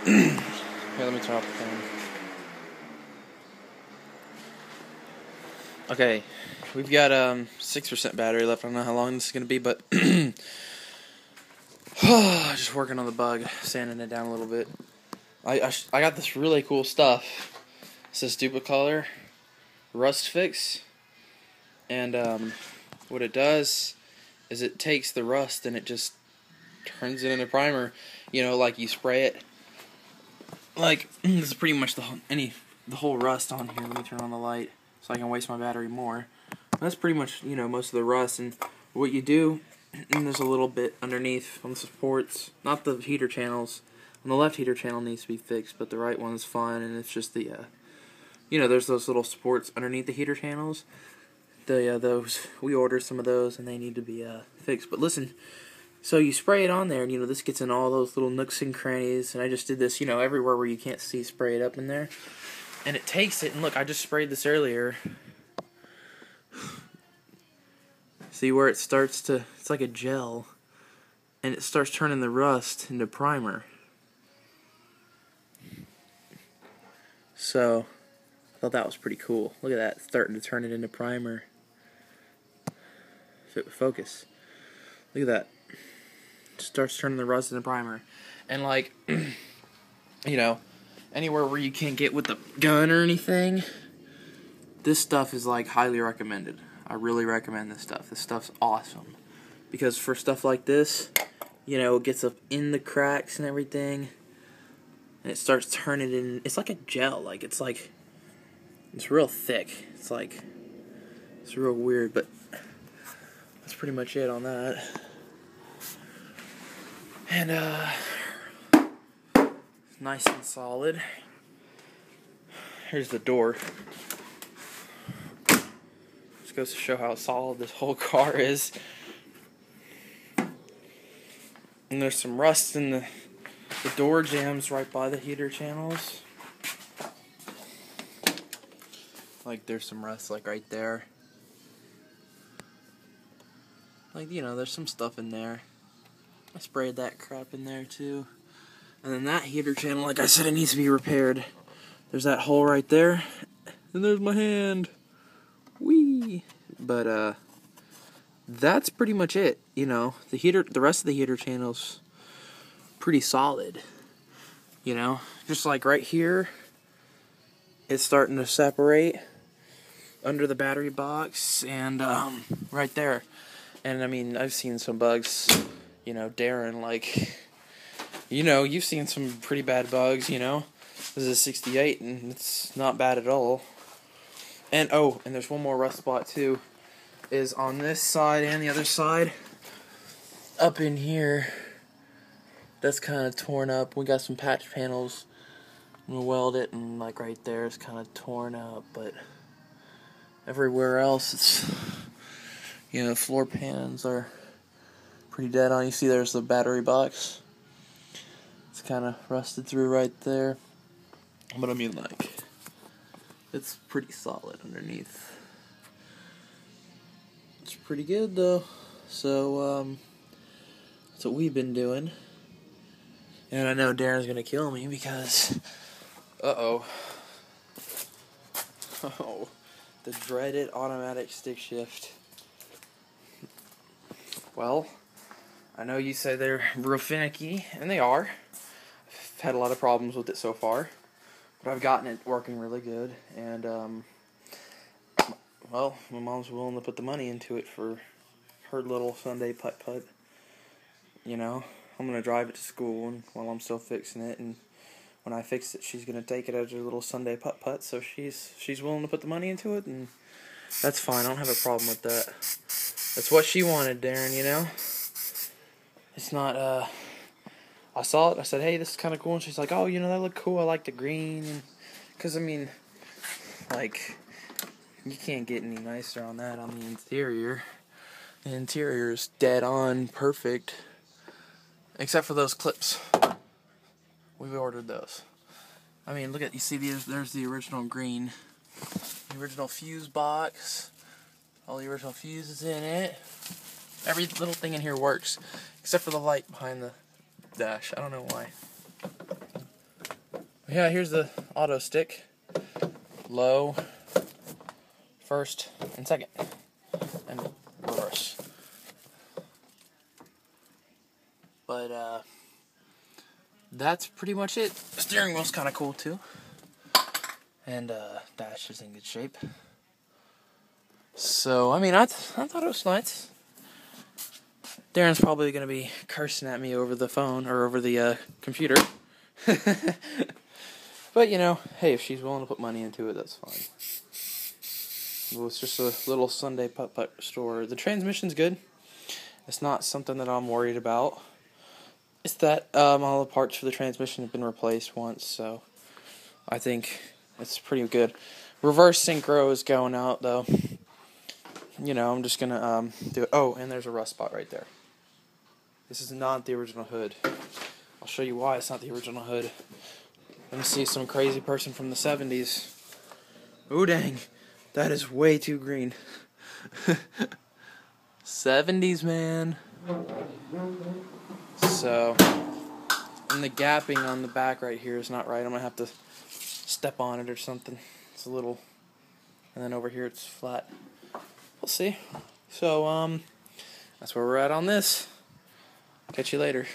Here, let me turn off the fan. Okay, we've got 6% battery left. I don't know how long this is gonna be, but just working on the bug, sanding it down a little bit. I got this really cool stuff. It says Duplicolor Rust Fix, and what it does is it takes the rust and it just turns it into primer. You know, like you spray it. Like this is pretty much the whole rust on here. Let me turn on the light so I can waste my battery more. That's pretty much, you know, most of the rust. And what you do, and there's a little bit underneath on the supports, not the heater channels. On the left heater channel needs to be fixed, but the right one's fine. And it's just the, you know, there's those little supports underneath the heater channels. Those we ordered some of those, and they need to be fixed. But listen, so you spray it on there, and you know this gets in all those little nooks and crannies. And I just did this, you know, everywhere where you can't see, spray it up in there. And it takes it, and look, I just sprayed this earlier. See where it starts to, it's like a gel, and it starts turning the rust into primer. So, I thought that was pretty cool. Look at that, it's starting to turn it into primer. Focus. Look at that. It starts turning the rust into primer. And like, you know, anywhere where you can't get with the gun or anything, this stuff is like highly recommended. I really recommend this stuff. This stuff's awesome. Because for stuff like this, you know, it gets up in the cracks and everything. And it starts turning in, it's like a gel. Like, it's real thick. It's real weird, but that's pretty much it on that. And, nice and solid. Here's the door. Just goes to show how solid this whole car is. And there's some rust in the door jams right by the heater channels. Like there's some rust like right there. Like, you know, there's some stuff in there. I sprayed that crap in there too. And then that heater channel, like I said, it needs to be repaired. There's that hole right there. And there's my hand. Whee! But that's pretty much it. You know, the rest of the heater channel's pretty solid. You know, just like right here, it's starting to separate under the battery box, and right there. And I mean, I've seen some bugs, you know, Darren, like, you know, you've seen some pretty bad bugs, you know. This is a 68, and it's not bad at all. And, oh, and there's one more rust spot, too, is on this side and the other side. Up in here, that's kind of torn up. We got some patch panels. I'm going to weld it, and, like, right there is kind of torn up, but everywhere else, it's, you know, floor pans are pretty dead on. You see there's the battery box. It's kind of rusted through right there. But I mean, like, it's pretty solid underneath. It's pretty good, though. So, that's what we've been doing. And I know Darren's gonna kill me because, oh, the dreaded automatic stick shift. Well, I know you say they're real finicky, and they are. I've had a lot of problems with it so far, but I've gotten it working really good, and, well, my mom's willing to put the money into it for her little Sunday putt-putt. You know, I'm going to drive it to school and while I'm still fixing it, and when I fix it, she's going to take it as her little Sunday putt-putt, so she's willing to put the money into it, and that's fine. I don't have a problem with that. That's what she wanted, Darren, you know? It's not, I saw it, I said, hey, this is kind of cool, and she's like, oh, you know, that look cool, I like the green, and, because, I mean, like, you can't get any nicer on that on the interior. The interior is dead on perfect, except for those clips. We've ordered those. I mean, look at, you see there's the original green, the original fuse box, all the original fuses in it. Every little thing in here works, except for the light behind the dash. I don't know why. Yeah, here's the auto stick. Low, first, and second. And reverse. But, that's pretty much it. The steering wheel's kind of cool, too. And, dash is in good shape. So, I mean, I thought it was nice. Darren's probably going to be cursing at me over the phone, or over the, computer. But, you know, hey, if she's willing to put money into it, that's fine. Well, it's just a little Sunday putt-putt store. The transmission's good. It's not something that I'm worried about. It's that all the parts for the transmission have been replaced once, so I think it's pretty good. Reverse synchro is going out, though. You know, I'm just going to do it. Oh, and there's a rust spot right there. This is not the original hood. I'll show you why it's not the original hood. Let me see some crazy person from the 70s. Ooh, dang. That is way too green. 70s, man. So, and the gapping on the back right here is not right. I'm going to have to step on it or something. It's a little, and then over here it's flat. We'll see. So, that's where we're at on this. Catch you later.